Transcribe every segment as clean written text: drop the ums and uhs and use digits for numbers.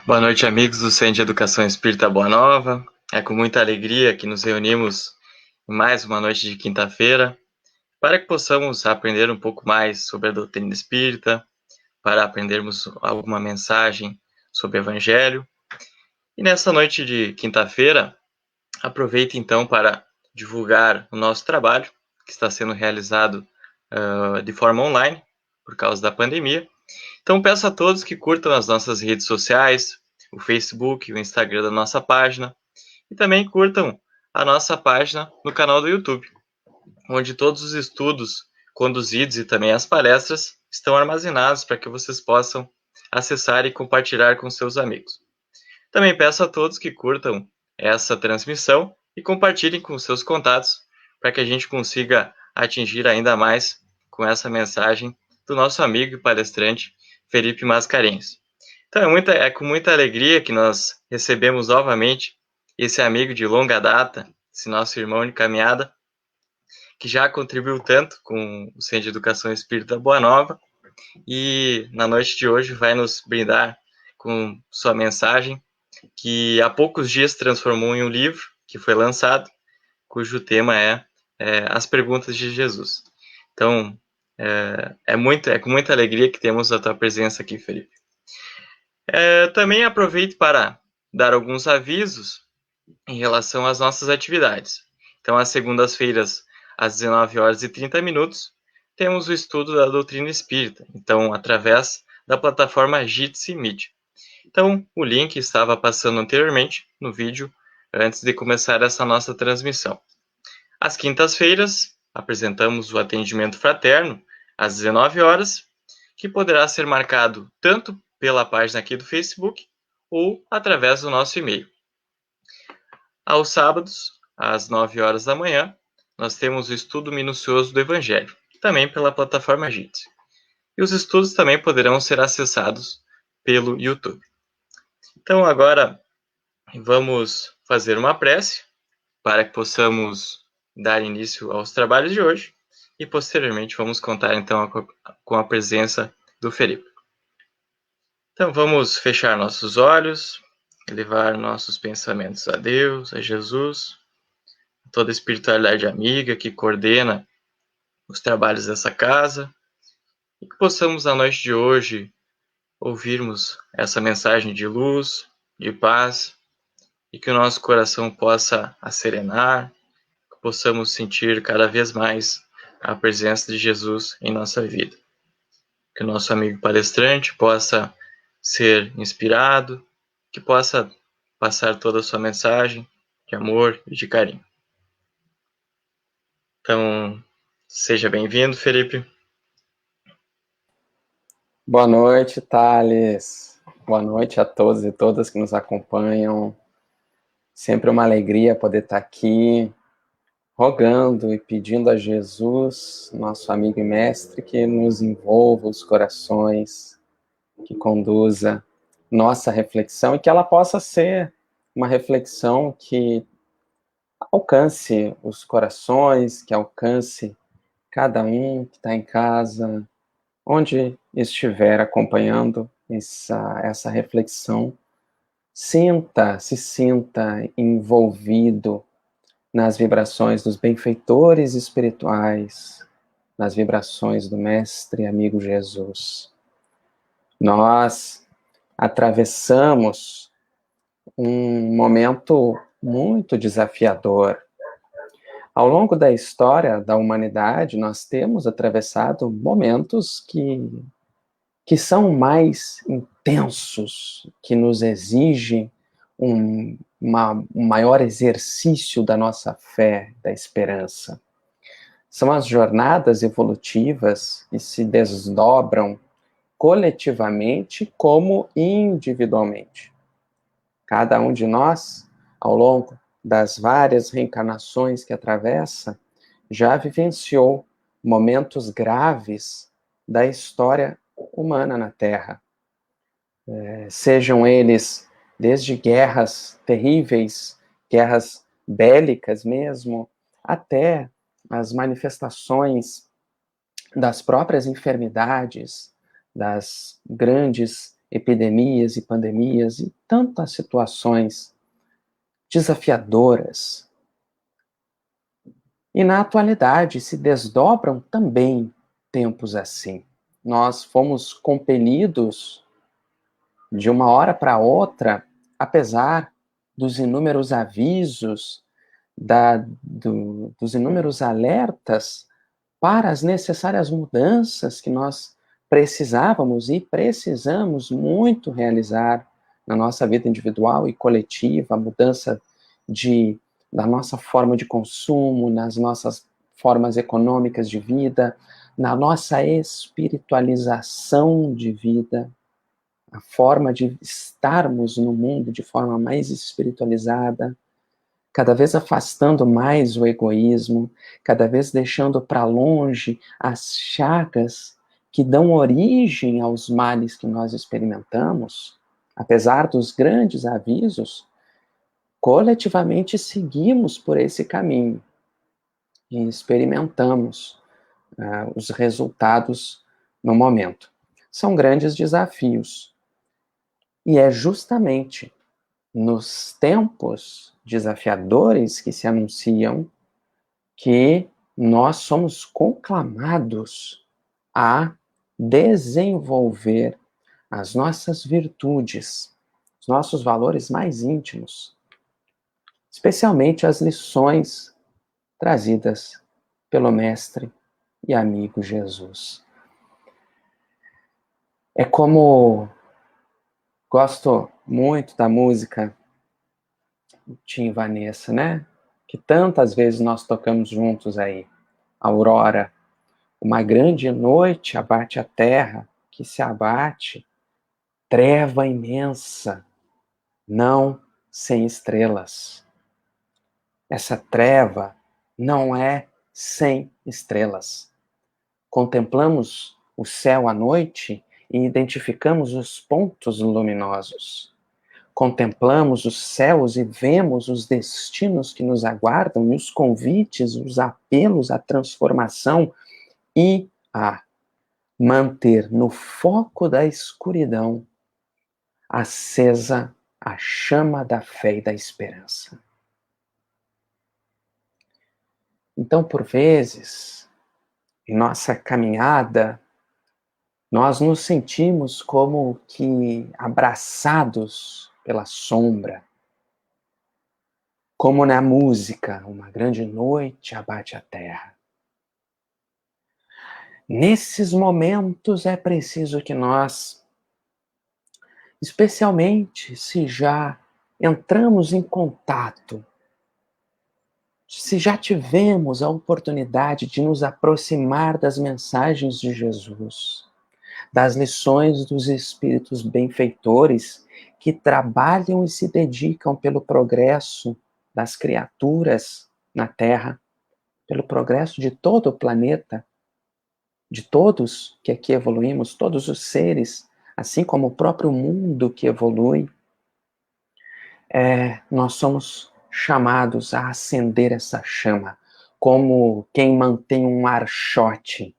Boa noite, amigos do Centro de Educação Espírita Boa Nova. É com muita alegria que nos reunimos em mais uma noite de quinta-feira para que possamos aprender um pouco mais sobre a doutrina espírita, para aprendermos alguma mensagem sobre o Evangelho. E nessa noite de quinta-feira, aproveite então para divulgar o nosso trabalho, que está sendo realizado de forma online por causa da pandemia. Então peço a todos que curtam as nossas redes sociais, o Facebook, o Instagram da nossa página, e também curtam a nossa página no canal do YouTube, onde todos os estudos conduzidos e também as palestras estão armazenados para que vocês possam acessar e compartilhar com seus amigos. Também peço a todos que curtam essa transmissão e compartilhem com seus contatos para que a gente consiga atingir ainda mais com essa mensagem do nosso amigo e palestrante Felipe Mascarenhas. Então é com muita alegria que nós recebemos novamente esse amigo de longa data, esse nosso irmão de caminhada, que já contribuiu tanto com o Centro de Educação Espírita Boa Nova e na noite de hoje vai nos brindar com sua mensagem que há poucos dias transformou em um livro que foi lançado, cujo tema é As Perguntas de Jesus. Então, é com muita alegria que temos a tua presença aqui, Felipe. Também aproveito para dar alguns avisos em relação às nossas atividades. Então, às segundas-feiras, às 19h30, temos o estudo da doutrina espírita, então, através da plataforma Jitsi Meet. Então, o link estava passando anteriormente no vídeo, antes de começar essa nossa transmissão. Às quintas-feiras, apresentamos o atendimento fraterno, às 19h, que poderá ser marcado tanto pela página aqui do Facebook ou através do nosso e-mail. Aos sábados, às 9h da manhã, nós temos o estudo minucioso do Evangelho, também pela plataforma Jitsi. E os estudos também poderão ser acessados pelo YouTube. Então, agora, vamos fazer uma prece para que possamos dar início aos trabalhos de hoje e, posteriormente, vamos contar, então, com a presença do Felipe. Então, vamos fechar nossos olhos, elevar nossos pensamentos a Deus, a Jesus, a toda a espiritualidade amiga que coordena os trabalhos dessa casa, e que possamos, na noite de hoje, ouvirmos essa mensagem de luz, de paz, e que o nosso coração possa acerenar, que possamos sentir cada vez mais a presença de Jesus em nossa vida. Que o nosso amigo palestrante possa ser inspirado, que possa passar toda a sua mensagem de amor e de carinho. Então, seja bem-vindo, Felipe. Boa noite, Thales. Boa noite a todos e todas que nos acompanham. Sempre uma alegria poder estar aqui, rogando e pedindo a Jesus, nosso amigo e mestre, que nos envolva os corações, que conduza nossa reflexão e que ela possa ser uma reflexão que alcance os corações, que alcance cada um que está em casa, onde estiver acompanhando essa reflexão, se sinta envolvido nas vibrações dos benfeitores espirituais, nas vibrações do Mestre amigo Jesus. Nós atravessamos um momento muito desafiador. Ao longo da história da humanidade, nós temos atravessado momentos que são mais intensos, que nos exigem um maior exercício da nossa fé, da esperança. São as jornadas evolutivas que se desdobram coletivamente como individualmente. Cada um de nós, ao longo das várias reencarnações que atravessa, já vivenciou momentos graves da história humana na Terra. Sejam eles desde guerras terríveis, guerras bélicas mesmo, até as manifestações das próprias enfermidades, das grandes epidemias e pandemias e tantas situações desafiadoras. E na atualidade se desdobram também tempos assim. Nós fomos compelidos de uma hora para outra, apesar dos inúmeros avisos, dos inúmeros alertas para as necessárias mudanças que nós precisávamos e precisamos muito realizar na nossa vida individual e coletiva, a mudança da nossa forma de consumo, nas nossas formas econômicas de vida, na nossa espiritualização de vida, a forma de estarmos no mundo de forma mais espiritualizada, cada vez afastando mais o egoísmo, cada vez deixando para longe as chagas que dão origem aos males que nós experimentamos, apesar dos grandes avisos, coletivamente seguimos por esse caminho e experimentamos os resultados no momento. São grandes desafios. E é justamente nos tempos desafiadores que se anunciam que nós somos conclamados a desenvolver as nossas virtudes, os nossos valores mais íntimos, especialmente as lições trazidas pelo Mestre e amigo Jesus. É como gosto muito da música Tim e Vanessa, né? Que tantas vezes nós tocamos juntos aí. Aurora, uma grande noite abate a terra, que se abate, treva imensa, não sem estrelas. Essa treva não é sem estrelas. Contemplamos o céu à noite e identificamos os pontos luminosos. Contemplamos os céus e vemos os destinos que nos aguardam e os convites, os apelos à transformação e a manter no foco da escuridão acesa a chama da fé e da esperança. Então, por vezes, em nossa caminhada, nós nos sentimos como que abraçados pela sombra, como na música, uma grande noite abate a terra. Nesses momentos é preciso que nós, especialmente se já entramos em contato, se já tivemos a oportunidade de nos aproximar das mensagens de Jesus, das lições dos espíritos benfeitores que trabalham e se dedicam pelo progresso das criaturas na Terra, pelo progresso de todo o planeta, de todos que aqui evoluímos, todos os seres, assim como o próprio mundo que evolui, nós somos chamados a acender essa chama, como quem mantém um archote,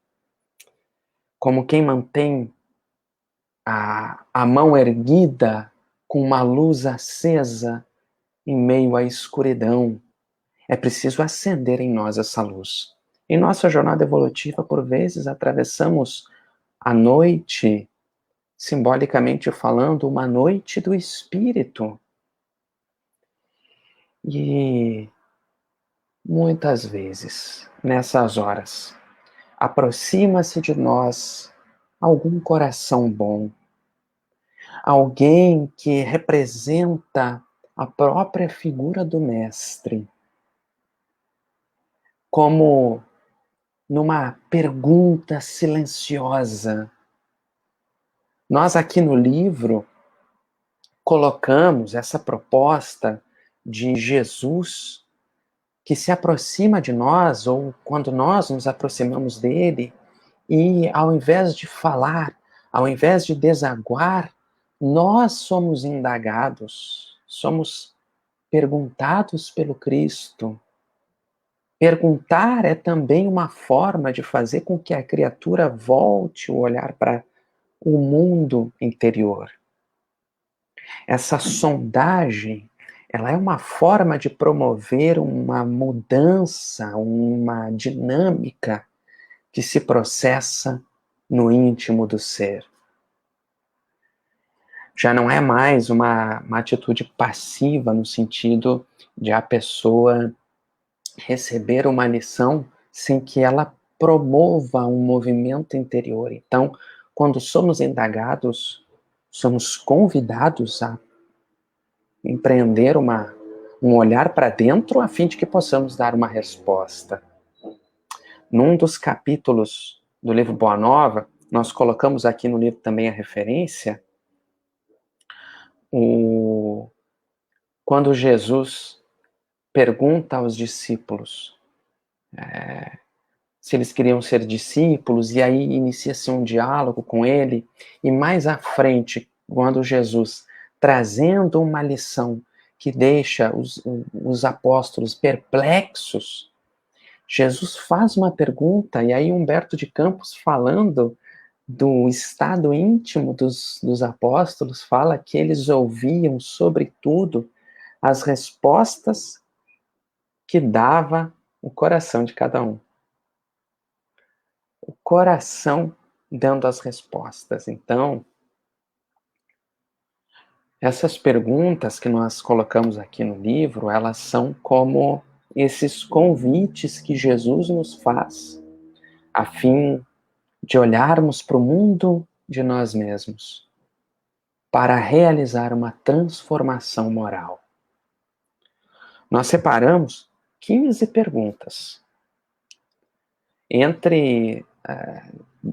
como quem mantém a mão erguida com uma luz acesa em meio à escuridão. É preciso acender em nós essa luz. Em nossa jornada evolutiva, por vezes, atravessamos a noite, simbolicamente falando, uma noite do espírito. E muitas vezes, nessas horas, aproxima-se de nós algum coração bom, alguém que representa a própria figura do Mestre, como numa pergunta silenciosa. Nós aqui no livro colocamos essa proposta de Jesus que se aproxima de nós, ou quando nós nos aproximamos dele, e ao invés de falar, ao invés de desaguar, nós somos indagados, somos perguntados pelo Cristo. Perguntar é também uma forma de fazer com que a criatura volte o olhar para o mundo interior. Essa sondagem, ela é uma forma de promover uma mudança, uma dinâmica que se processa no íntimo do ser. Já não é mais uma atitude passiva no sentido de a pessoa receber uma lição sem que ela promova um movimento interior. Então, quando somos indagados, somos convidados a empreender um olhar para dentro a fim de que possamos dar uma resposta. Num dos capítulos do livro Boa Nova, nós colocamos aqui no livro também a referência, quando Jesus pergunta aos discípulos se eles queriam ser discípulos, e aí inicia-se um diálogo com ele, e mais à frente, quando Jesus, trazendo uma lição que deixa os apóstolos perplexos, Jesus faz uma pergunta, e aí Humberto de Campos, falando do estado íntimo dos apóstolos, fala que eles ouviam, sobretudo, as respostas que dava o coração de cada um. O coração dando as respostas. Então, essas perguntas que nós colocamos aqui no livro, elas são como esses convites que Jesus nos faz, a fim de olharmos para o mundo de nós mesmos, para realizar uma transformação moral. Nós separamos 15 perguntas. Entre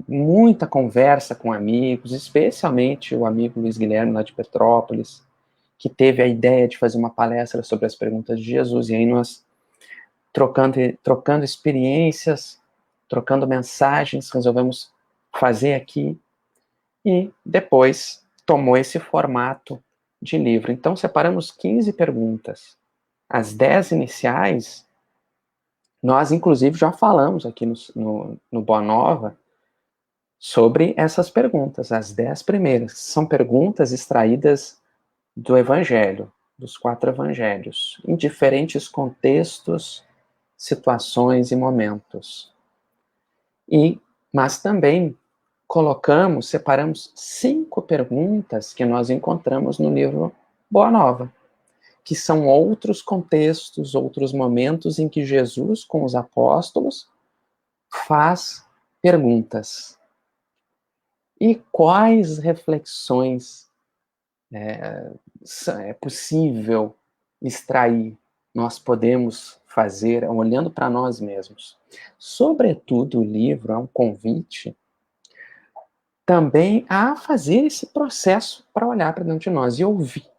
muita conversa com amigos, especialmente o amigo Luiz Guilherme, lá de Petrópolis, que teve a ideia de fazer uma palestra sobre as perguntas de Jesus, e aí nós, trocando experiências, trocando mensagens, resolvemos fazer aqui, e depois tomou esse formato de livro. Então, separamos 15 perguntas. As 10 iniciais, nós, inclusive, já falamos aqui no Boa Nova sobre essas perguntas, as 10 primeiras. São perguntas extraídas do Evangelho, dos 4 Evangelhos, em diferentes contextos, situações e momentos. Mas também separamos 5 perguntas que nós encontramos no livro Boa Nova, que são outros contextos, outros momentos em que Jesus, com os apóstolos, faz perguntas. E quais reflexões é possível extrair, nós podemos fazer olhando para nós mesmos? Sobretudo, o livro é um convite também a fazer esse processo para olhar para dentro de nós e ouvir.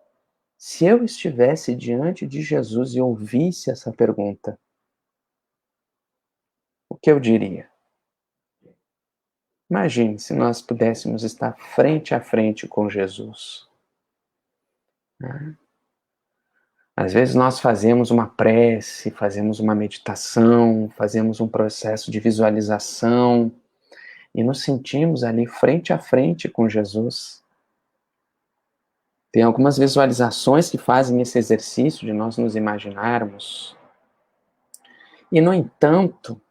Se eu estivesse diante de Jesus e ouvisse essa pergunta, o que eu diria? Imagine se nós pudéssemos estar frente a frente com Jesus. Às vezes nós fazemos uma prece, fazemos uma meditação, fazemos um processo de visualização e nos sentimos ali frente a frente com Jesus. Tem algumas visualizações que fazem esse exercício de nós nos imaginarmos. E, no entanto,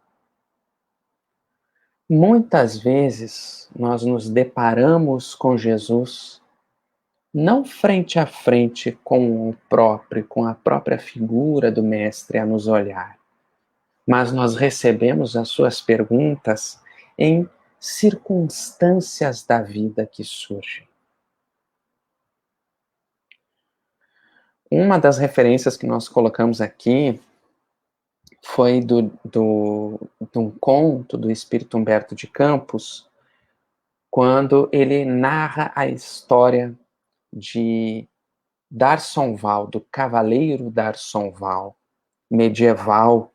muitas vezes nós nos deparamos com Jesus não frente a frente com a própria figura do Mestre a nos olhar, mas nós recebemos as suas perguntas em circunstâncias da vida que surgem. Uma das referências que nós colocamos aqui foi de um conto do espírito Humberto de Campos, quando ele narra a história de D'Arsonval, do cavaleiro D'Arsonval, medieval,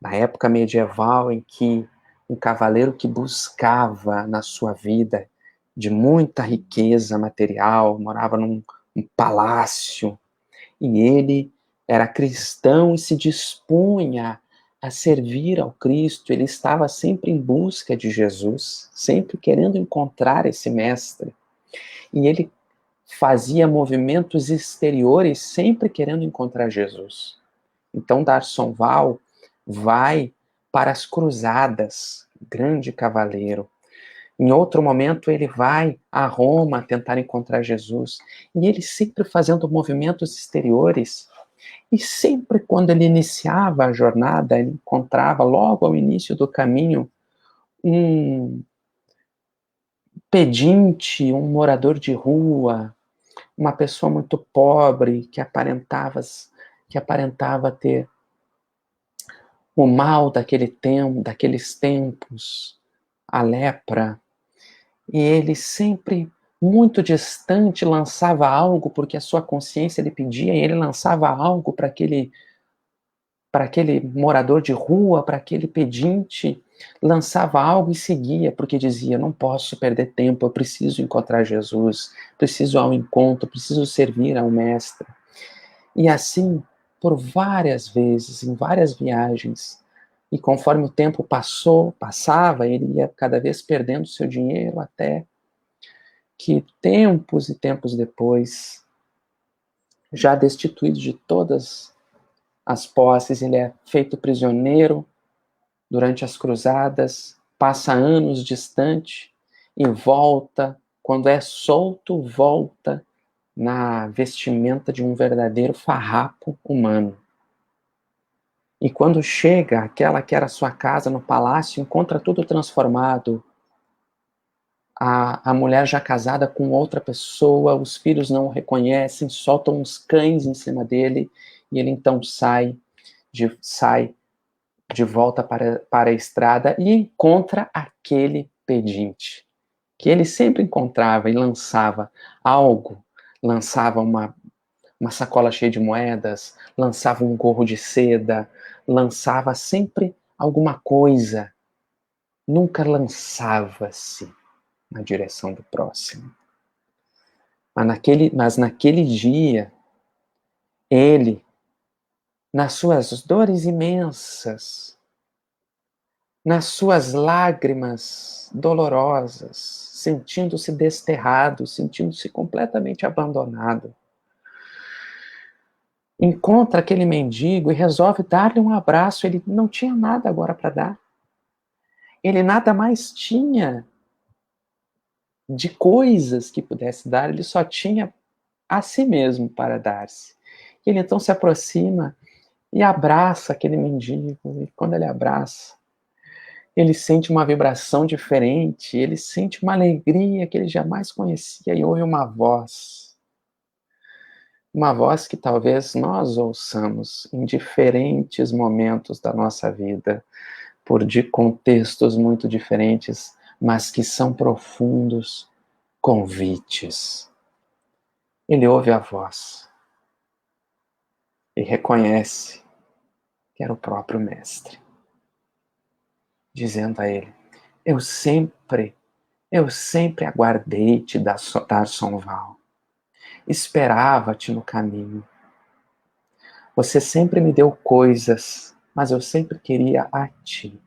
na época medieval em que um cavaleiro que buscava na sua vida de muita riqueza material, morava num palácio, e ele era cristão e se dispunha a servir ao Cristo. Ele estava sempre em busca de Jesus, sempre querendo encontrar esse mestre. E ele fazia movimentos exteriores sempre querendo encontrar Jesus. Então Darson Val vai para as cruzadas, grande cavaleiro. Em outro momento ele vai a Roma tentar encontrar Jesus. E ele sempre fazendo movimentos exteriores. E sempre quando ele iniciava a jornada, ele encontrava logo ao início do caminho um pedinte, um morador de rua, uma pessoa muito pobre que aparentava ter o mal daqueles tempos, a lepra. E ele sempre muito distante lançava algo porque a sua consciência lhe pedia, e ele lançava algo para aquele morador de rua, para aquele pedinte, lançava algo e seguia, porque dizia, não posso perder tempo, eu preciso encontrar Jesus, preciso ao encontro, preciso servir ao Mestre. E assim, por várias vezes, em várias viagens, e conforme o tempo passava, ele ia cada vez perdendo seu dinheiro, até que tempos e tempos depois, já destituído de todas as posses, ele é feito prisioneiro durante as cruzadas, passa anos distante e volta, quando é solto, volta na vestimenta de um verdadeiro farrapo humano. E quando chega àquela que era sua casa no palácio, encontra tudo transformado. A mulher já casada com outra pessoa, os filhos não o reconhecem, soltam uns cães em cima dele, e ele então sai de volta para a estrada e encontra aquele pedinte, que ele sempre encontrava e lançava algo, lançava uma sacola cheia de moedas, lançava um gorro de seda, lançava sempre alguma coisa, nunca lançava-se na direção do próximo. Mas naquele dia, ele, nas suas dores imensas, nas suas lágrimas dolorosas, sentindo-se desterrado, sentindo-se completamente abandonado, encontra aquele mendigo e resolve dar-lhe um abraço. Ele não tinha nada agora para dar. Ele nada mais tinha de coisas que pudesse dar, ele só tinha a si mesmo para dar-se. Ele então se aproxima e abraça aquele mendigo, e quando ele abraça, ele sente uma vibração diferente, ele sente uma alegria que ele jamais conhecia e ouve uma voz que talvez nós ouçamos em diferentes momentos da nossa vida, de contextos muito diferentes, mas que são profundos convites. Ele ouve a voz e reconhece que era o próprio Mestre, dizendo a ele, eu sempre aguardei te dar Sonval, esperava-te no caminho, você sempre me deu coisas, mas eu sempre queria a ti.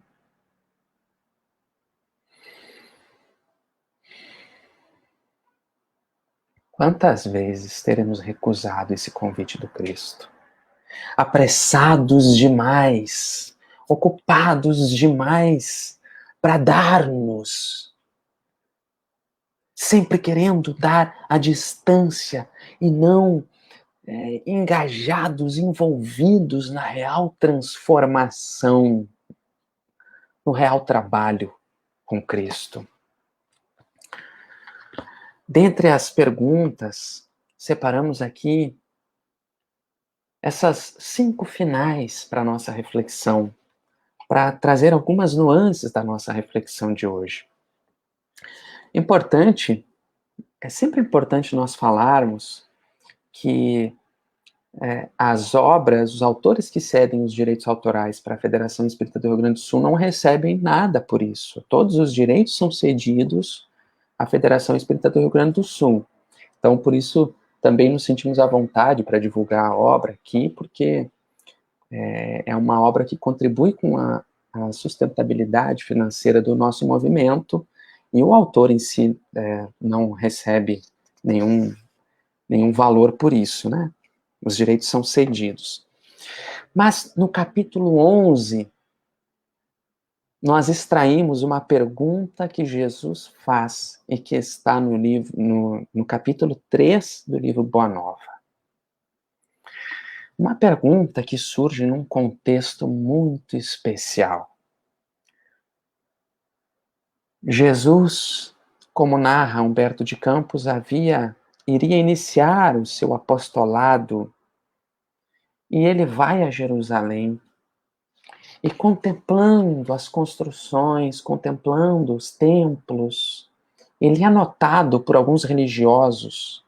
Quantas vezes teremos recusado esse convite do Cristo? Apressados demais, ocupados demais para dar-nos, sempre querendo dar à distância e não engajados, envolvidos na real transformação, no real trabalho com Cristo. Dentre as perguntas, separamos aqui essas 5 finais para a nossa reflexão, para trazer algumas nuances da nossa reflexão de hoje. É sempre importante nós falarmos que as obras, os autores que cedem os direitos autorais para a Federação Espírita do Rio Grande do Sul não recebem nada por isso. Todos os direitos são cedidos à Federação Espírita do Rio Grande do Sul. Então, por isso, também nos sentimos à vontade para divulgar a obra aqui, porque é uma obra que contribui com a sustentabilidade financeira do nosso movimento, e o autor em si não recebe nenhum nenhum valor por isso, né? Os direitos são cedidos. Mas no capítulo 11, nós extraímos uma pergunta que Jesus faz e que está no capítulo 3 do livro Boa Nova. Uma pergunta que surge num contexto muito especial. Jesus, como narra Humberto de Campos, iria iniciar o seu apostolado e ele vai a Jerusalém e contemplando as construções, contemplando os templos, ele é notado por alguns religiosos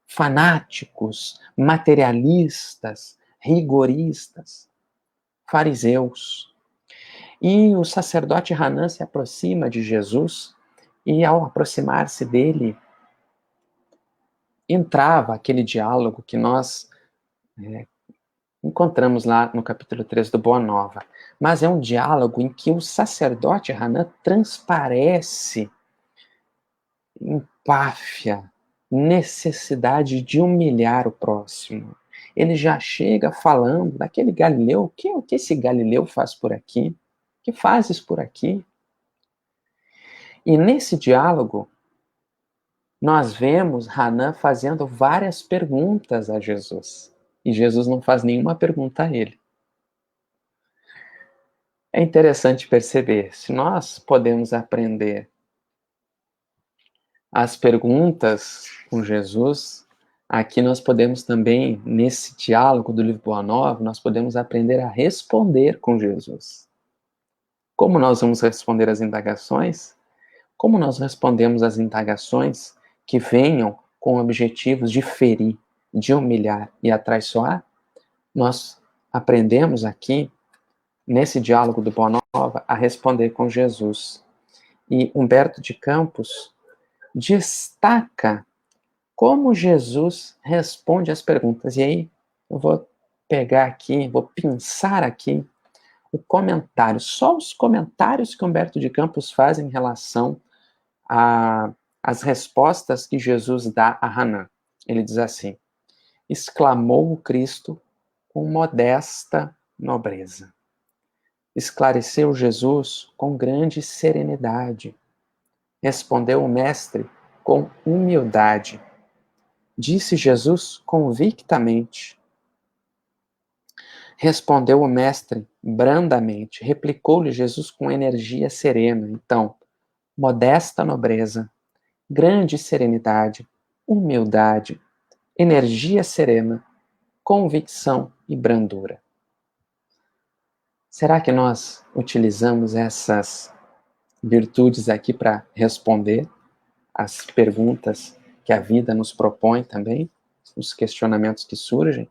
fanáticos, materialistas, rigoristas, fariseus. E o sacerdote Hanan se aproxima de Jesus e, ao aproximar-se dele, entrava aquele diálogo que nós encontramos lá no capítulo 3 do Boa Nova. Mas é um diálogo em que o sacerdote Hanan transparece empáfia, necessidade de humilhar o próximo. Ele já chega falando daquele Galileu, o que esse Galileu faz por aqui? O que fazes por aqui? E nesse diálogo, nós vemos Hanan fazendo várias perguntas a Jesus. E Jesus não faz nenhuma pergunta a ele. É interessante perceber, se nós podemos aprender as perguntas com Jesus, aqui nós podemos também, nesse diálogo do livro Boa Nova, nós podemos aprender a responder com Jesus. Como nós vamos responder às indagações? Como nós respondemos às indagações que venham com objetivos de ferir, de humilhar e atraiçoar? Nós aprendemos aqui, nesse diálogo do Boa Nova, a responder com Jesus. E Humberto de Campos destaca como Jesus responde às perguntas. E aí eu vou pegar aqui, vou pensar aqui o comentário, só os comentários que Humberto de Campos faz em relação às respostas que Jesus dá a Hanan. Ele diz assim: exclamou o Cristo com modesta nobreza. Esclareceu Jesus com grande serenidade. Respondeu o Mestre com humildade. Disse Jesus convictamente. Respondeu o Mestre brandamente. Replicou-lhe Jesus com energia serena. Então, modesta nobreza, grande serenidade, humildade, energia serena, convicção e brandura. Será que nós utilizamos essas virtudes aqui para responder às perguntas que a vida nos propõe também, os questionamentos que surgem?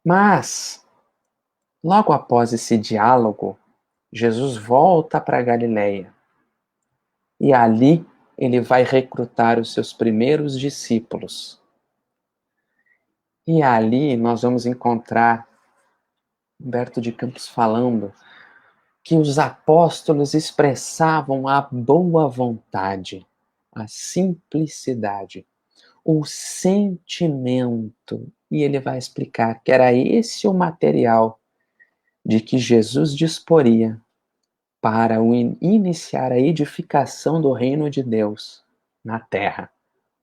Mas, logo após esse diálogo, Jesus volta para Galiléia e ali ele vai recrutar os seus primeiros discípulos. E ali nós vamos encontrar Humberto de Campos falando que os apóstolos expressavam a boa vontade, a simplicidade, o sentimento. E ele vai explicar que era esse o material de que Jesus disporia para iniciar a edificação do reino de Deus na terra,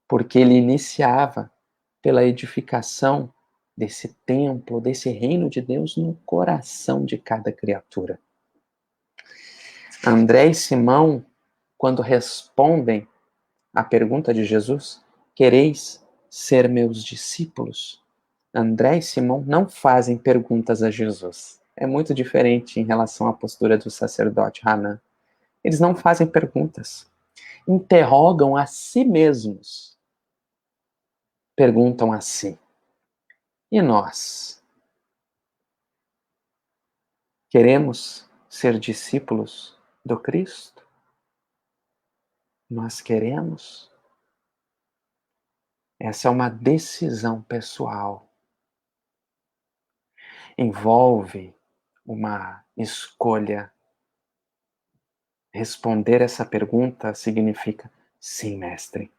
porque ele iniciava pela edificação desse templo, desse reino de Deus no coração de cada criatura. André e Simão, quando respondem à pergunta de Jesus, quereis ser meus discípulos? André e Simão não fazem perguntas a Jesus. É muito diferente em relação à postura do sacerdote Hanan. Eles não fazem perguntas. Interrogam a si mesmos. Perguntam a si: e nós? Queremos ser discípulos do Cristo? Nós queremos? Essa é uma decisão pessoal. Envolve uma escolha. Responder essa pergunta significa: sim, mestre,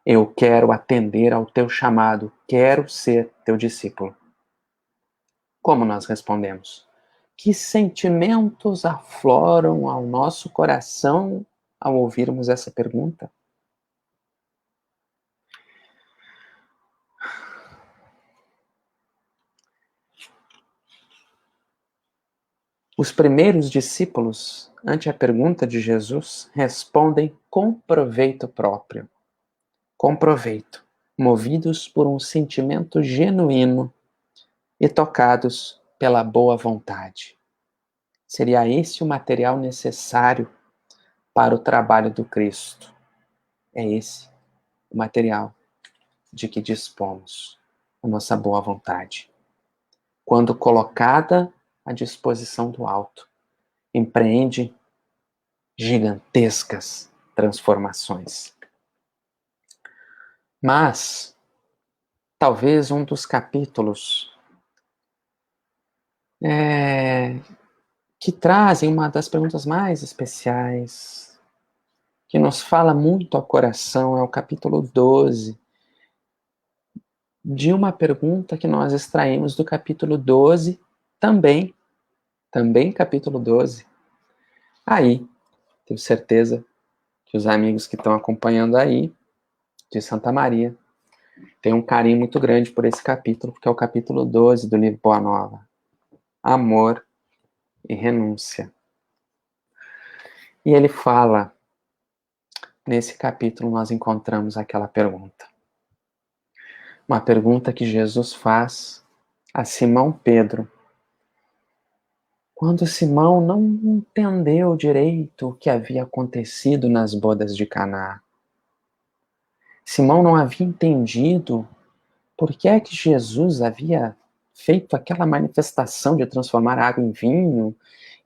Eu quero atender ao teu chamado, quero ser teu discípulo. Como nós respondemos? Que sentimentos afloram ao nosso coração ao ouvirmos essa pergunta? Os primeiros discípulos, ante a pergunta de Jesus, respondem com proveito próprio. Com proveito, movidos por um sentimento genuíno e tocados pela boa vontade. Seria esse o material necessário para o trabalho do Cristo. É esse o material de que dispomos, a nossa boa vontade. Quando colocada à disposição do alto, empreende gigantescas transformações. Mas, talvez um dos capítulos que trazem uma das perguntas mais especiais, que nos fala muito ao coração, é o capítulo 12, de uma pergunta que nós extraímos do capítulo 12, também capítulo 12. Aí, tenho certeza que os amigos que estão acompanhando aí, de Santa Maria, têm um carinho muito grande por esse capítulo, porque é o capítulo 12 do livro Boa Nova. Amor e renúncia. E ele fala, nesse capítulo nós encontramos aquela pergunta. Uma pergunta que Jesus faz a Simão Pedro, quando Simão não entendeu direito o que havia acontecido nas bodas de Caná. Simão não havia entendido por que é que Jesus havia feito aquela manifestação de transformar a água em vinho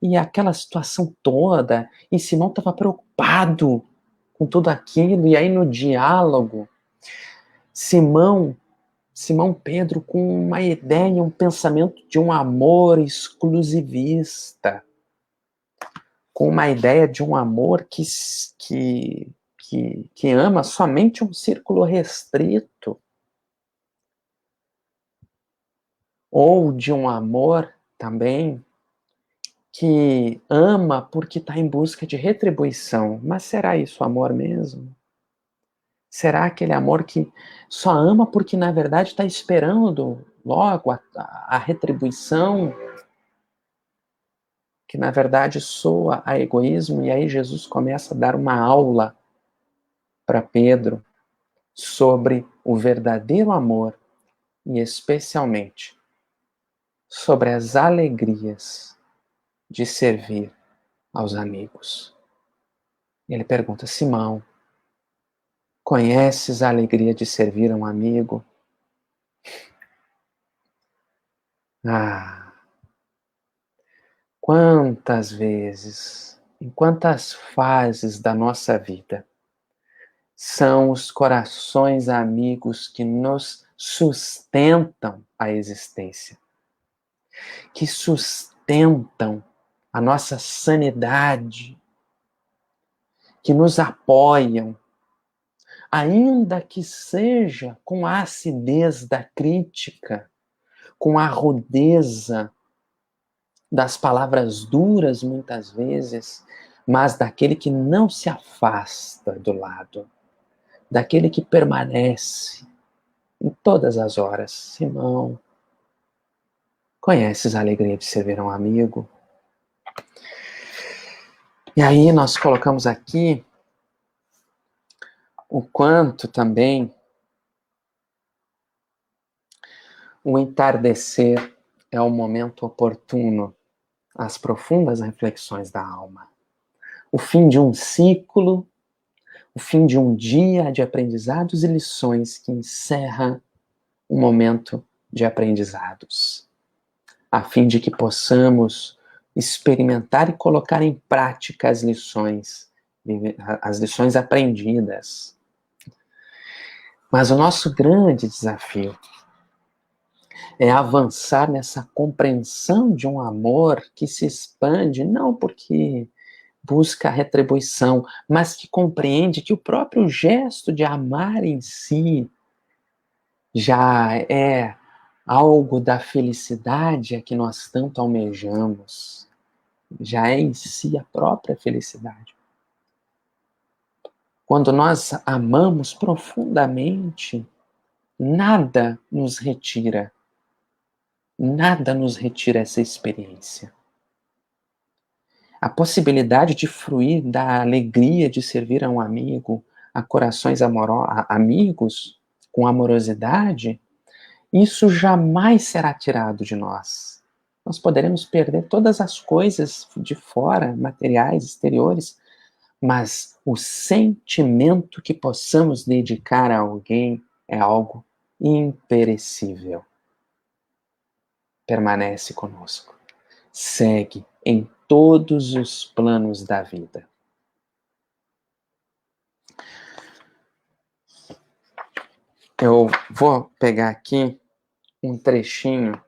e aquela situação toda, e Simão estava preocupado com tudo aquilo, e aí no diálogo, Simão Pedro com uma ideia, um pensamento de um amor exclusivista, com uma ideia de um amor que ama somente um círculo restrito, ou de um amor também que ama porque está em busca de retribuição. Mas será isso amor mesmo? Será aquele amor que só ama porque na verdade está esperando logo a retribuição, que na verdade soa a egoísmo? E aí Jesus começa a dar uma aula para Pedro sobre o verdadeiro amor e especialmente sobre as alegrias de servir aos amigos. Ele pergunta: Simão, conheces a alegria de servir a um amigo? Ah, quantas vezes, em quantas fases da nossa vida, são os corações amigos que nos sustentam a existência, que sustentam a nossa sanidade, que nos apoiam, ainda que seja com a acidez da crítica, com a rudeza das palavras duras muitas vezes, mas daquele que não se afasta do lado, daquele que permanece em todas as horas. Simão, conheces a alegria de servir a um amigo? E aí nós colocamos aqui o quanto também o entardecer é o momento oportuno às profundas reflexões da alma. O fim de um ciclo, o fim de um dia de aprendizados e lições que encerra um momento de aprendizados, a fim de que possamos experimentar e colocar em prática as lições aprendidas. Mas o nosso grande desafio é avançar nessa compreensão de um amor que se expande, não porque busca a retribuição, mas que compreende que o próprio gesto de amar em si já é algo da felicidade a que nós tanto almejamos. Já é em si a própria felicidade. Quando nós amamos profundamente, nada nos retira essa experiência. A possibilidade de fruir da alegria de servir a um amigo, a corações amigos, com amorosidade, isso jamais será tirado de nós. Nós poderemos perder todas as coisas de fora, materiais, exteriores, mas o sentimento que possamos dedicar a alguém é algo imperecível. Permanece conosco. Segue em todos os planos da vida. Eu vou pegar aqui um trechinho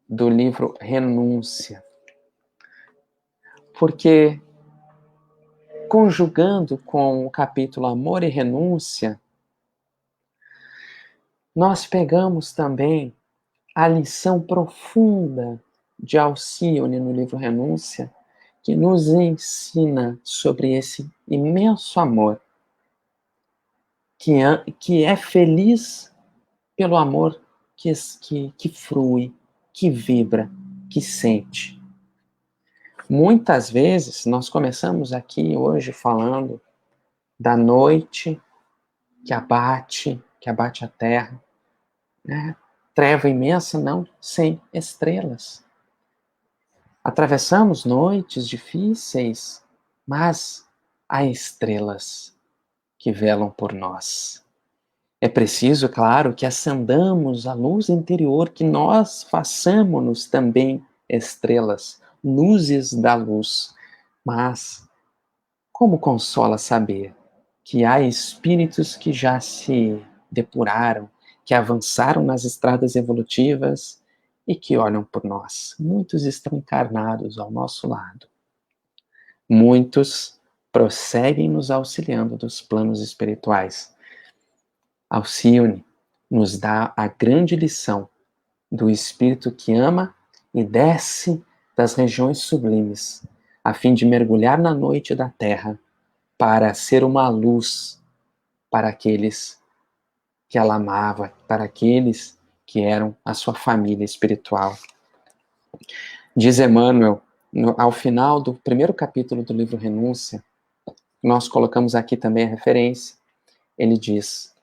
do livro Renúncia, porque conjugando com o capítulo Amor e Renúncia, nós pegamos também a lição profunda de Alcione no livro Renúncia, que nos ensina sobre esse imenso amor, que é feliz pelo amor que flui, que vibra, que sente. Muitas vezes, nós começamos aqui hoje falando da noite que abate a terra, né? Treva imensa, não sem estrelas. Atravessamos noites difíceis, mas há estrelas que velam por nós. É preciso, claro, que acendamos a luz interior, que nós façamos-nos também estrelas, luzes da luz. Mas como consola saber que há espíritos que já se depuraram, que avançaram nas estradas evolutivas e que olham por nós. Muitos estão encarnados ao nosso lado. Muitos prosseguem nos auxiliando dos planos espirituais. Alcione nos dá a grande lição do espírito que ama e desce das regiões sublimes, a fim de mergulhar na noite da terra para ser uma luz para aqueles que ela amava, para aqueles que eram a sua família espiritual. Diz Emmanuel, ao final do primeiro capítulo do livro Renúncia, nós colocamos aqui também a referência, ele diz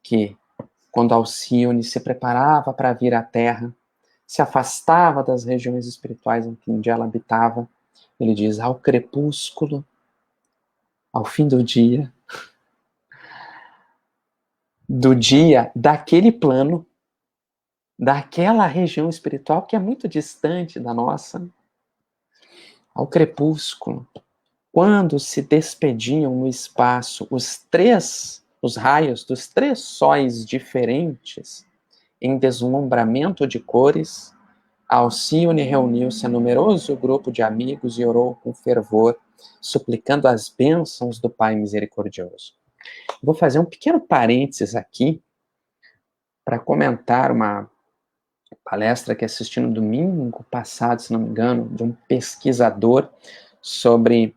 que quando Alcione se preparava para vir à Terra, se afastava das regiões espirituais onde ela habitava, ele diz, ao crepúsculo, ao fim do dia daquele plano, daquela região espiritual que é muito distante da nossa, ao crepúsculo, quando se despediam no espaço os raios dos 3 sóis diferentes, em deslumbramento de cores, Alcione reuniu-se a numeroso grupo de amigos e orou com fervor, suplicando as bênçãos do Pai Misericordioso. Vou fazer um pequeno parênteses aqui para comentar uma palestra que assisti no domingo passado, se não me engano, de um pesquisador sobre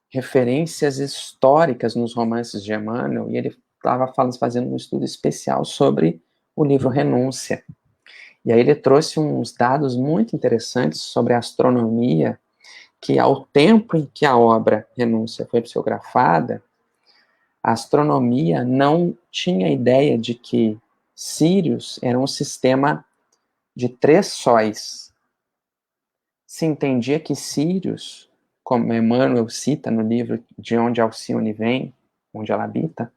referências históricas nos romances de Emmanuel, e ele estava fazendo um estudo especial sobre o livro Renúncia. E aí ele trouxe uns dados muito interessantes sobre a astronomia, que ao tempo em que a obra Renúncia foi psicografada, a astronomia não tinha ideia de que Sírius era um sistema de 3 sóis. Se entendia que Sírius, como Emmanuel cita no livro De Onde Alcione Vem, onde ela habita,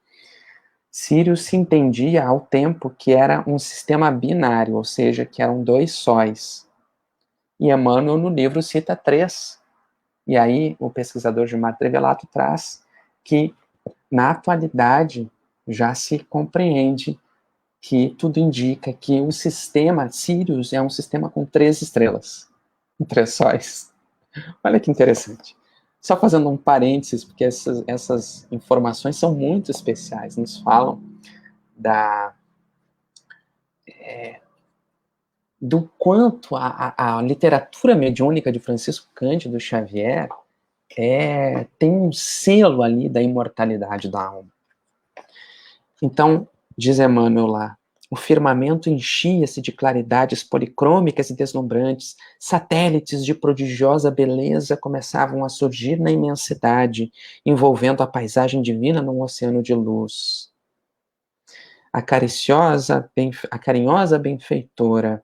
Sírius se entendia ao tempo que era um sistema binário, ou seja, que eram 2 sóis. E Emmanuel no livro cita 3. E aí o pesquisador Gilmar Trevelato traz que na atualidade já se compreende que tudo indica que o sistema Sírius é um sistema com 3 estrelas, 3 sóis. Olha que interessante. Só fazendo um parênteses, porque essas informações são muito especiais, nos falam do quanto a literatura mediúnica de Francisco Cândido Xavier tem um selo ali da imortalidade da alma. Então, diz Emmanuel lá, o firmamento enchia-se de claridades policrômicas e deslumbrantes, satélites de prodigiosa beleza começavam a surgir na imensidade, envolvendo a paisagem divina num oceano de luz. A carinhosa benfeitora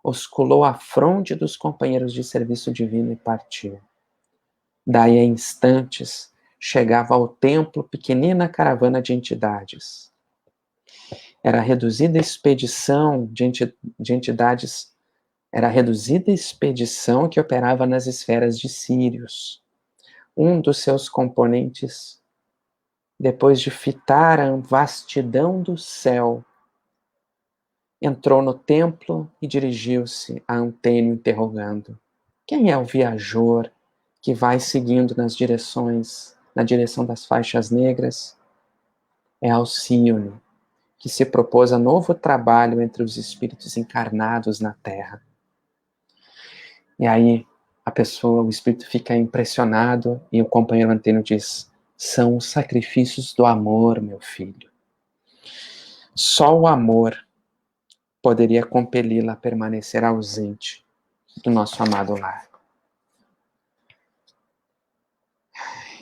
osculou a fronte dos companheiros de serviço divino e partiu. Daí a instantes, chegava ao templo pequenina caravana de entidades. Era a reduzida expedição de entidades, era a reduzida expedição que operava nas esferas de Sírios. Um dos seus componentes, depois de fitar a vastidão do céu, entrou no templo e dirigiu-se a Antênio interrogando: quem é o viajor que vai seguindo na direção das faixas negras? É Alcíone, que se propôs a novo trabalho entre os espíritos encarnados na Terra. E aí o espírito fica impressionado e o companheiro Antênio diz: são os sacrifícios do amor, meu filho. Só o amor poderia compeli-la a permanecer ausente do nosso amado lar.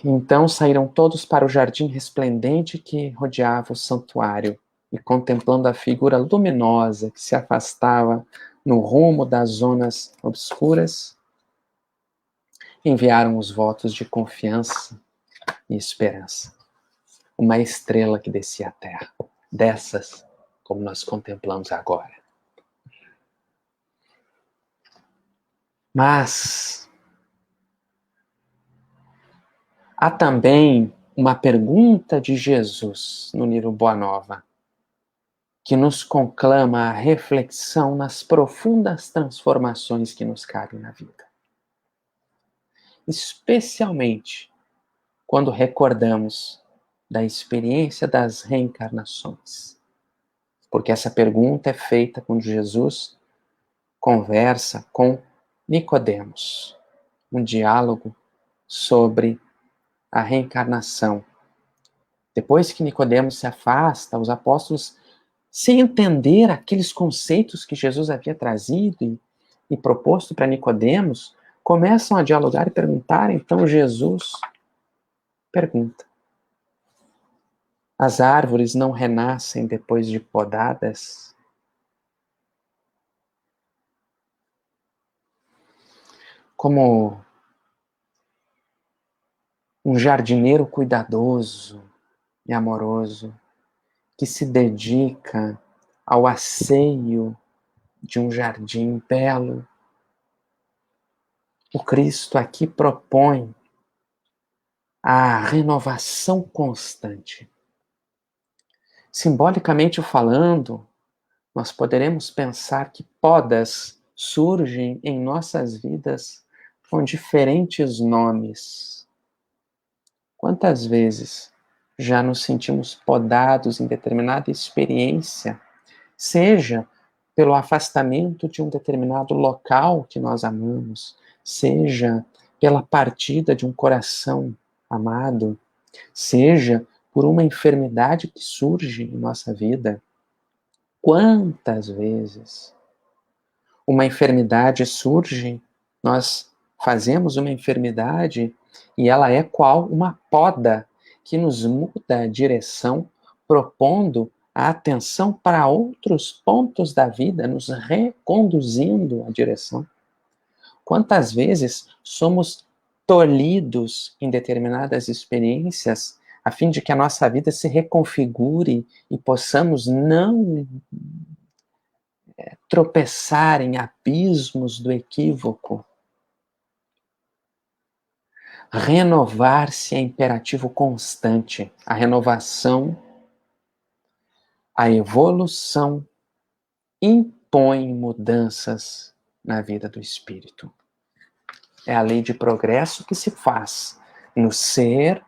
Então saíram todos para o jardim resplendente que rodeava o santuário, e contemplando a figura luminosa que se afastava no rumo das zonas obscuras, enviaram os votos de confiança e esperança. Uma estrela que descia à terra, dessas como nós contemplamos agora. Mas há também uma pergunta de Jesus no livro Boa Nova, que nos conclama a reflexão nas profundas transformações que nos cabem na vida. Especialmente quando recordamos da experiência das reencarnações. Porque essa pergunta é feita quando Jesus conversa com Nicodemos, um diálogo sobre a reencarnação. Depois que Nicodemos se afasta, os apóstolos, sem entender aqueles conceitos que Jesus havia trazido e proposto para Nicodemos, começam a dialogar e perguntar. Então Jesus pergunta: as árvores não renascem depois de podadas? Como um jardineiro cuidadoso e amoroso que se dedica ao asseio de um jardim belo, o Cristo aqui propõe a renovação constante. Simbolicamente falando, nós poderemos pensar que podas surgem em nossas vidas com diferentes nomes. Quantas vezes já nos sentimos podados em determinada experiência, seja pelo afastamento de um determinado local que nós amamos, seja pela partida de um coração amado, seja por uma enfermidade que surge em nossa vida. Quantas vezes uma enfermidade surge, nós fazemos uma enfermidade e ela é qual uma poda que nos muda a direção, propondo a atenção para outros pontos da vida, nos reconduzindo a direção. Quantas vezes somos tolhidos em determinadas experiências a fim de que a nossa vida se reconfigure e possamos não tropeçar em abismos do equívoco. Renovar-se é imperativo constante. A renovação, a evolução impõe mudanças na vida do espírito. É a lei de progresso que se faz no ser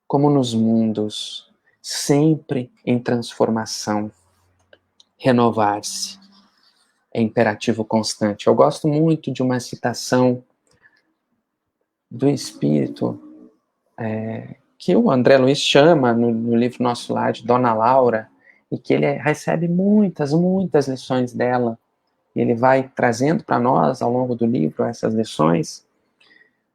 como nos mundos, sempre em transformação. Renovar-se é imperativo constante. Eu gosto muito de uma citação do Espírito, que o André Luiz chama no livro Nosso Lar de Dona Laura, e que ele recebe muitas lições dela, e ele vai trazendo para nós, ao longo do livro, essas lições.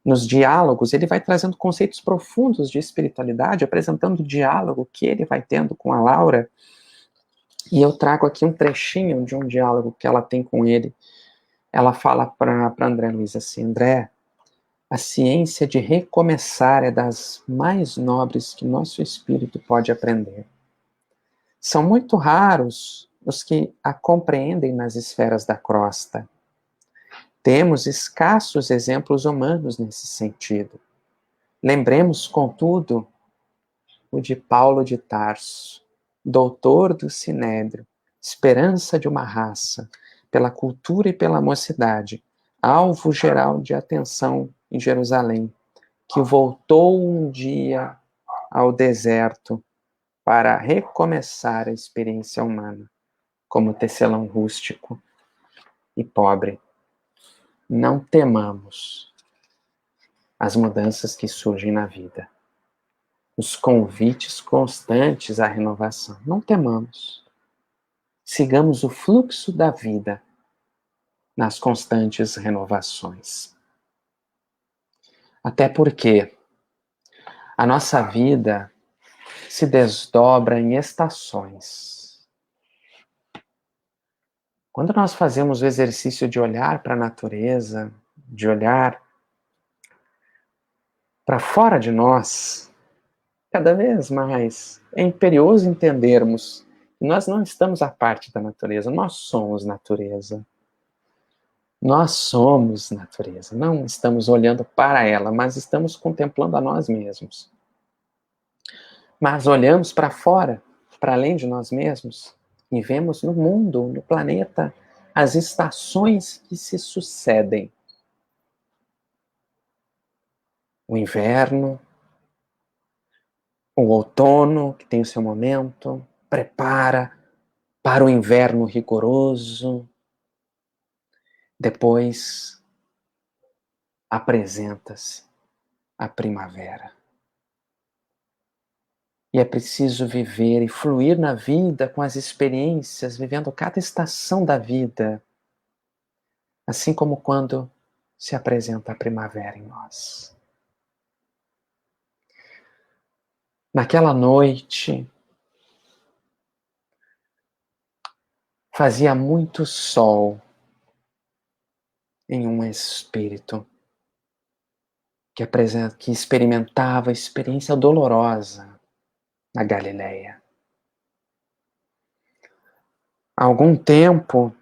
Nos diálogos, ele vai trazendo conceitos profundos de espiritualidade, apresentando o diálogo que ele vai tendo com a Laura, e eu trago aqui um trechinho de um diálogo que ela tem com ele. Ela fala para André Luiz assim: André, a ciência de recomeçar é das mais nobres que nosso espírito pode aprender. São muito raros os que a compreendem nas esferas da crosta. Temos escassos exemplos humanos nesse sentido. Lembremos, contudo, o de Paulo de Tarso, doutor do Sinédrio, esperança de uma raça, pela cultura e pela mocidade, alvo geral de atenção em Jerusalém, que voltou um dia ao deserto para recomeçar a experiência humana, como tecelão rústico e pobre. Não temamos as mudanças que surgem na vida, os convites constantes à renovação. Não temamos. Sigamos o fluxo da vida nas constantes renovações. Até porque a nossa vida se desdobra em estações. Quando nós fazemos o exercício de olhar para a natureza, de olhar para fora de nós, cada vez mais é imperioso entendermos que nós não estamos à parte da natureza, nós somos natureza. Nós somos natureza, não estamos olhando para ela, mas estamos contemplando a nós mesmos. Mas olhamos para fora, para além de nós mesmos, e vemos no mundo, no planeta, as estações que se sucedem. O inverno, o outono, que tem o seu momento, prepara para o inverno rigoroso. Depois apresenta-se a primavera. E é preciso viver e fluir na vida com as experiências, vivendo cada estação da vida, assim como quando se apresenta a primavera em nós. Naquela noite, fazia muito sol em um espírito que experimentava a experiência dolorosa na Galileia. Há algum tempo,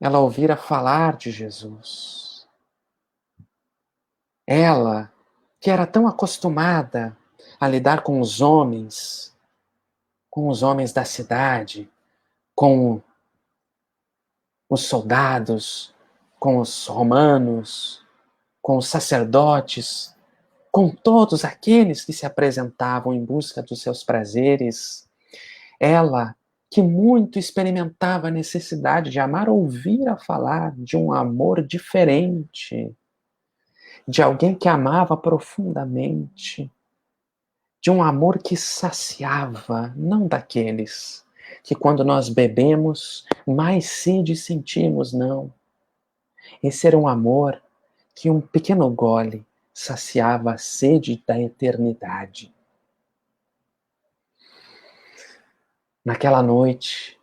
ela ouvira falar de Jesus. Ela, que era tão acostumada a lidar com os homens da cidade, com os soldados, com os romanos, com os sacerdotes, com todos aqueles que se apresentavam em busca dos seus prazeres. Ela, que muito experimentava a necessidade de amar, ouvira falar de um amor diferente, de alguém que amava profundamente, de um amor que saciava, não daqueles que quando nós bebemos, mais sede sentimos, não. Esse era um amor que um pequeno gole saciava a sede da eternidade. Naquela noite,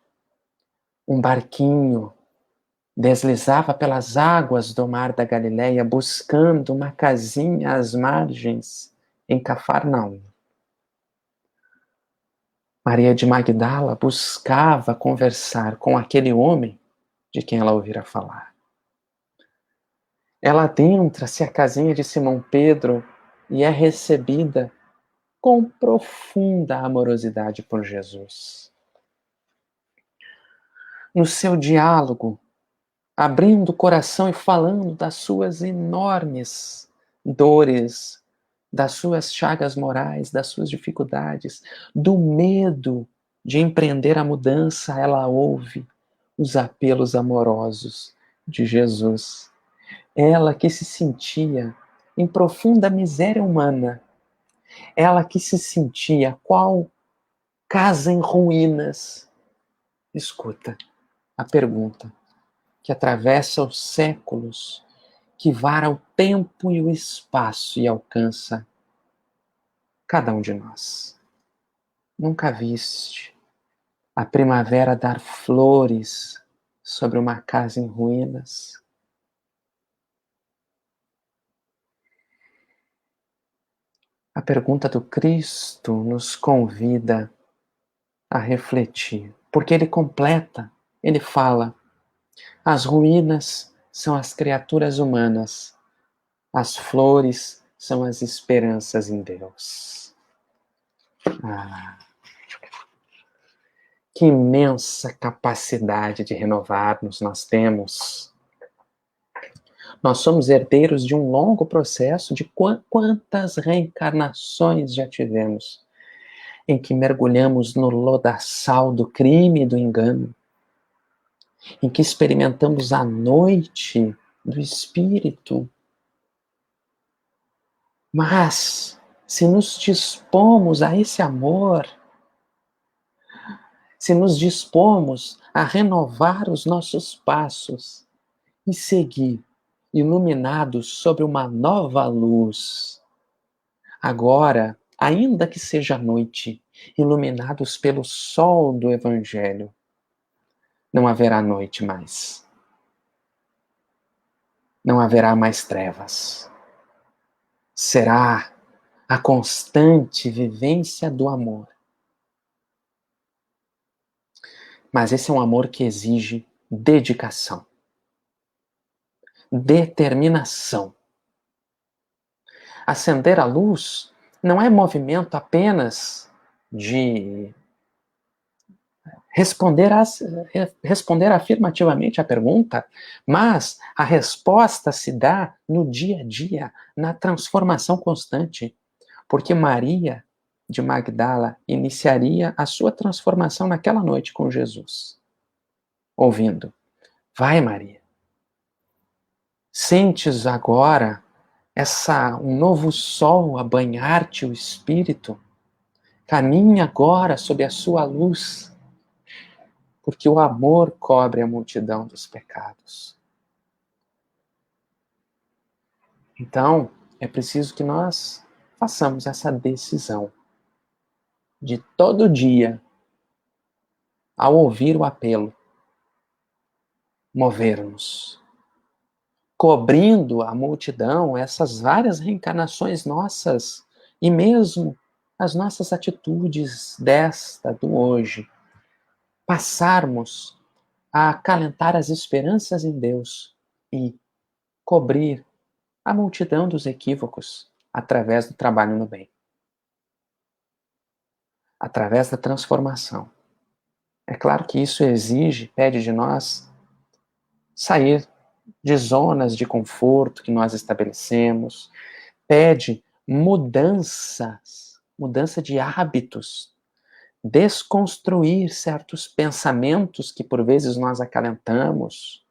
um barquinho deslizava pelas águas do mar da Galileia, buscando uma casinha às margens em Cafarnaum. Maria de Magdala buscava conversar com aquele homem de quem ela ouvira falar. Ela adentra-se à casinha de Simão Pedro e é recebida com profunda amorosidade por Jesus. No seu diálogo, abrindo o coração e falando das suas enormes dores, das suas chagas morais, das suas dificuldades, do medo de empreender a mudança, ela ouve os apelos amorosos de Jesus. Ela que se sentia em profunda miséria humana, ela que se sentia qual casa em ruínas, escuta a pergunta que atravessa os séculos, que vara o tempo e o espaço e alcança cada um de nós. Nunca viste a primavera dar flores sobre uma casa em ruínas? A pergunta do Cristo nos convida a refletir, porque ele completa, ele fala: as ruínas são as criaturas humanas, as flores são as esperanças em Deus. Ah, que imensa capacidade de renovar-nos nós temos. Nós somos herdeiros de um longo processo de quantas reencarnações já tivemos, em que mergulhamos no lodaçal do crime e do engano, em que experimentamos a noite do espírito. Mas, se nos dispomos a esse amor, se nos dispomos a renovar os nossos passos e seguir iluminados sobre uma nova luz, agora, ainda que seja noite, iluminados pelo sol do Evangelho, não haverá noite mais. Não haverá mais trevas. Será a constante vivência do amor. Mas esse é um amor que exige dedicação, determinação. Acender a luz não é movimento apenas de responder afirmativamente à pergunta, mas a resposta se dá no dia a dia, na transformação constante, porque Maria de Magdala iniciaria a sua transformação naquela noite com Jesus, ouvindo: vai, Maria, sentes agora um novo sol a banhar-te o espírito, caminha agora sob a sua luz, porque o amor cobre a multidão dos pecados. Então, é preciso que nós façamos essa decisão de todo dia, ao ouvir o apelo, mover-nos, cobrindo a multidão, essas várias reencarnações nossas, e mesmo as nossas atitudes do hoje, passarmos a acalentar as esperanças em Deus e cobrir a multidão dos equívocos através do trabalho no bem, através da transformação. É claro que isso pede de nós sair de zonas de conforto que nós estabelecemos, pede mudança de hábitos, desconstruir certos pensamentos que por vezes nós acalentamos.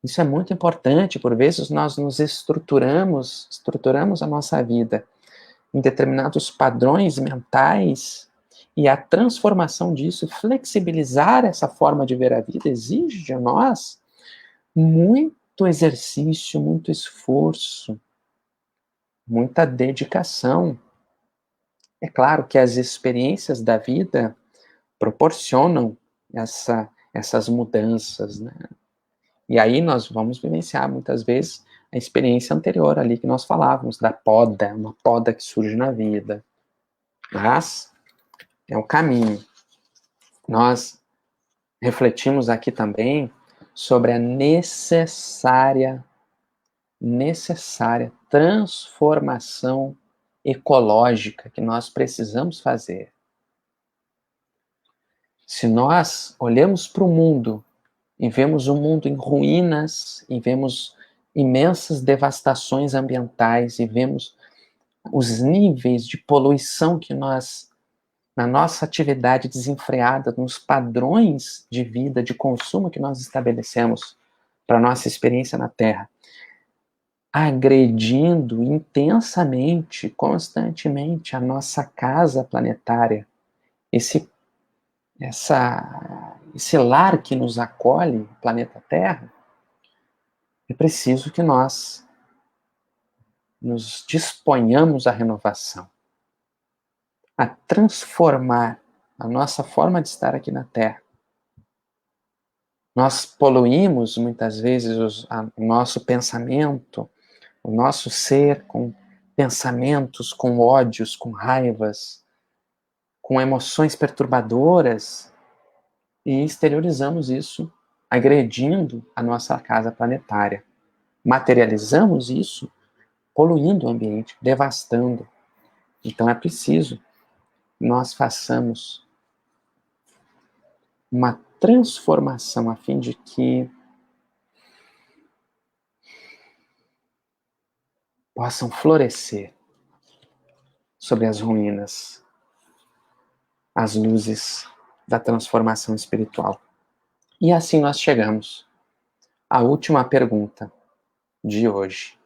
Isso é muito importante. Por vezes nós nos estruturamos a nossa vida em determinados padrões mentais, e a transformação disso, flexibilizar essa forma de ver a vida, exige de nós muito exercício, muito esforço, muita dedicação. É claro que as experiências da vida proporcionam essas mudanças, né? E aí nós vamos vivenciar muitas vezes a experiência anterior ali que nós falávamos, da poda, uma poda que surge na vida. Mas é o caminho. Nós refletimos aqui também sobre a necessária transformação ecológica que nós precisamos fazer. Se nós olhamos para o mundo e vemos um mundo em ruínas, e vemos imensas devastações ambientais, e vemos os níveis de poluição que nós, na nossa atividade desenfreada, nos padrões de vida, de consumo que nós estabelecemos para a nossa experiência na Terra, agredindo intensamente, constantemente a nossa casa planetária, esse lar que nos acolhe, o planeta Terra, é preciso que nós nos disponhamos à renovação, a transformar a nossa forma de estar aqui na Terra. Nós poluímos muitas vezes o nosso pensamento, o nosso ser com pensamentos, com ódios, com raivas, com emoções perturbadoras e exteriorizamos isso agredindo a nossa casa planetária. Materializamos isso poluindo o ambiente, devastando. Então é preciso que nós façamos uma transformação a fim de que possam florescer sobre as ruínas as luzes da transformação espiritual. E assim nós chegamos à última pergunta de hoje.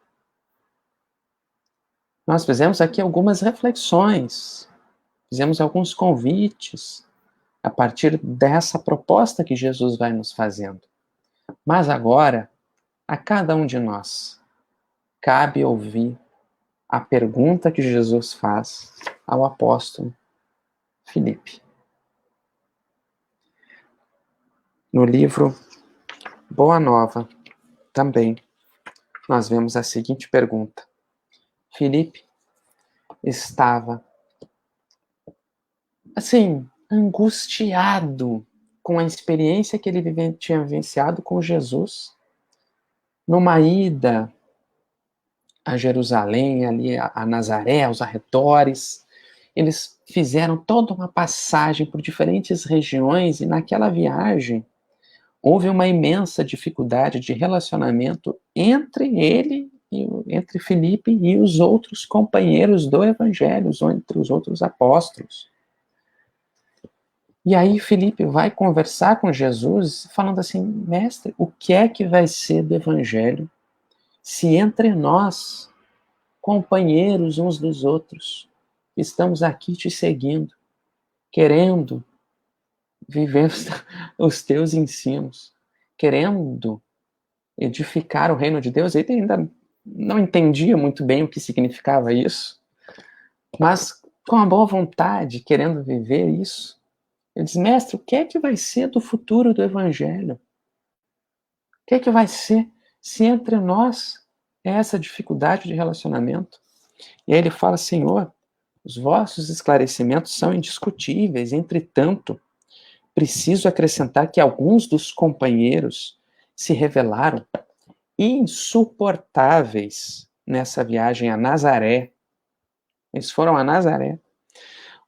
Nós fizemos aqui algumas reflexões, fizemos alguns convites a partir dessa proposta que Jesus vai nos fazendo. Mas agora, a cada um de nós, cabe ouvir a pergunta que Jesus faz ao apóstolo Filipe. No livro Boa Nova, também, nós vemos a seguinte pergunta. Filipe estava, assim, angustiado com a experiência que ele tinha vivenciado com Jesus, numa ida a Jerusalém, ali a Nazaré, aos arredores. Eles fizeram toda uma passagem por diferentes regiões e naquela viagem houve uma imensa dificuldade de relacionamento entre Filipe e os outros companheiros do Evangelho, entre os outros apóstolos. E aí Filipe vai conversar com Jesus, falando assim, mestre, o que é que vai ser do Evangelho se entre nós, companheiros uns dos outros, estamos aqui te seguindo, querendo viver os teus ensinos, querendo edificar o reino de Deus? Ele ainda não entendia muito bem o que significava isso, mas com a boa vontade, querendo viver isso, ele diz, mestre, o que é que vai ser do futuro do Evangelho? O que é que vai ser se entre nós é essa dificuldade de relacionamento? E aí ele fala, Senhor, os vossos esclarecimentos são indiscutíveis, entretanto, preciso acrescentar que alguns dos companheiros se revelaram insuportáveis nessa viagem a Nazaré. Eles foram a Nazaré.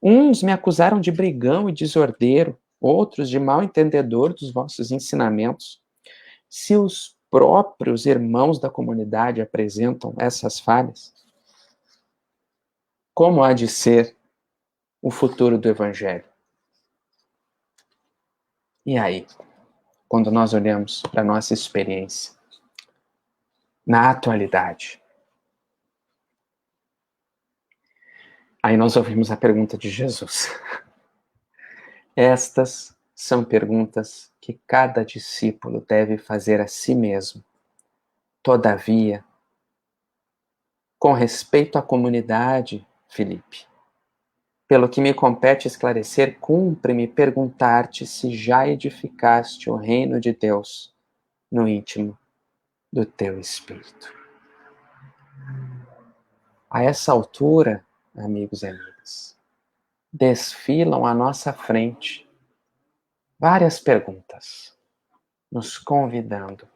Uns me acusaram de brigão e desordeiro, outros de mal entendedor dos vossos ensinamentos. Se os próprios irmãos da comunidade apresentam essas falhas, como há de ser o futuro do Evangelho? E aí, quando nós olhamos para a nossa experiência, na atualidade, aí nós ouvimos a pergunta de Jesus. Estas são perguntas que cada discípulo deve fazer a si mesmo. Todavia, com respeito à comunidade, Filipe, pelo que me compete esclarecer, cumpre-me perguntar-te se já edificaste o reino de Deus no íntimo do teu espírito. A essa altura, amigos e amigas, desfilam à nossa frente várias perguntas, nos convidando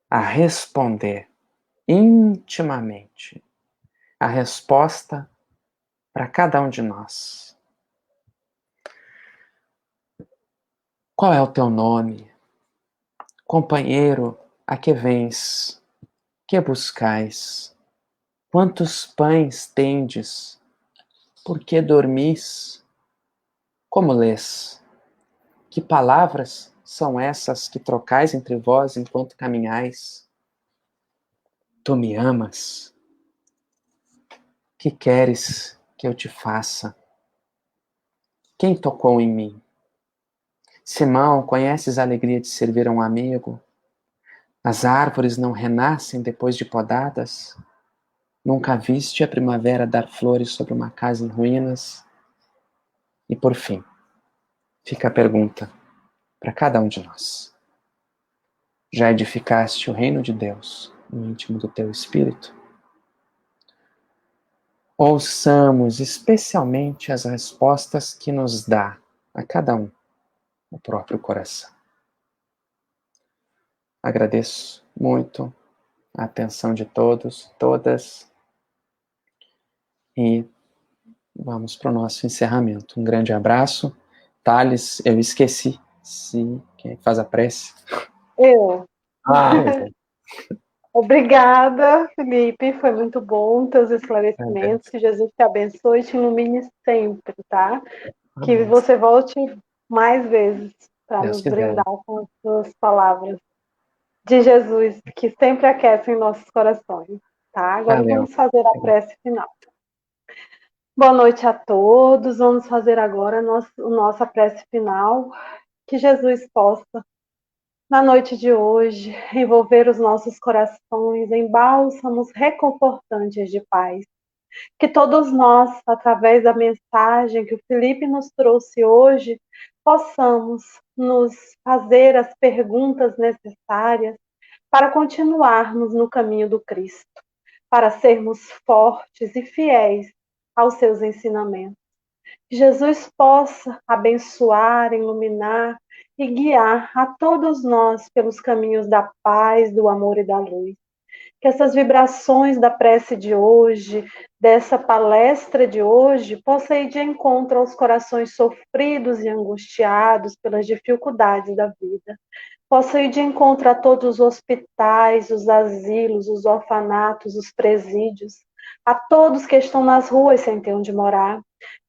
a responder intimamente a resposta para cada um de nós. Qual é o teu nome? Companheiro, a que vens? Que buscais? Quantos pães tendes? Por que dormis? Como lês? Que palavras são essas que trocais entre vós enquanto caminhais? Tu me amas? Que queres que eu te faça? Quem tocou em mim? Simão, conheces a alegria de servir a um amigo? As árvores não renascem depois de podadas? Nunca viste a primavera dar flores sobre uma casa em ruínas? E por fim, fica a pergunta para cada um de nós. Já edificaste o reino de Deus no íntimo do teu espírito? Ouçamos especialmente as respostas que nos dá a cada um o próprio coração. Agradeço muito a atenção de todos, todas, e vamos para o nosso encerramento. Um grande abraço. Thales, eu esqueci se quem faz a prece. Eu. Pois é. Obrigada, Felipe. Foi muito bom teus esclarecimentos. Que Jesus te abençoe e te ilumine sempre, tá? Que você volte mais vezes para nos brindar com as suas palavras de Jesus, que sempre aquecem nossos corações, tá? Agora vamos fazer a prece final. Boa noite a todos. Vamos fazer agora a nossa prece final. Que Jesus possa, na noite de hoje, envolver os nossos corações em bálsamos reconfortantes de paz. Que todos nós, através da mensagem que o Felipe nos trouxe hoje, possamos nos fazer as perguntas necessárias para continuarmos no caminho do Cristo, para sermos fortes e fiéis aos seus ensinamentos. Que Jesus possa abençoar, iluminar e guiar a todos nós pelos caminhos da paz, do amor e da luz. Que essas vibrações da prece de hoje, dessa palestra de hoje, possa ir de encontro aos corações sofridos e angustiados pelas dificuldades da vida. Possa ir de encontro a todos os hospitais, os asilos, os orfanatos, os presídios, a todos que estão nas ruas sem ter onde morar,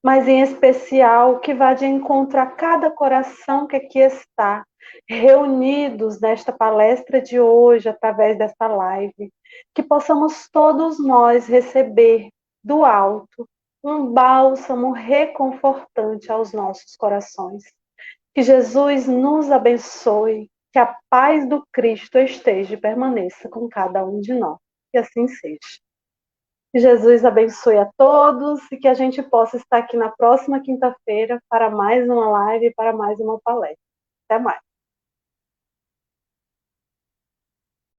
mas em especial que vá de encontro a cada coração que aqui está, reunidos nesta palestra de hoje, através desta live, que possamos todos nós receber do alto um bálsamo reconfortante aos nossos corações. Que Jesus nos abençoe, que a paz do Cristo esteja e permaneça com cada um de nós. Que assim seja. Que Jesus abençoe a todos e que a gente possa estar aqui na próxima quinta-feira para mais uma live, para mais uma palestra. Até mais.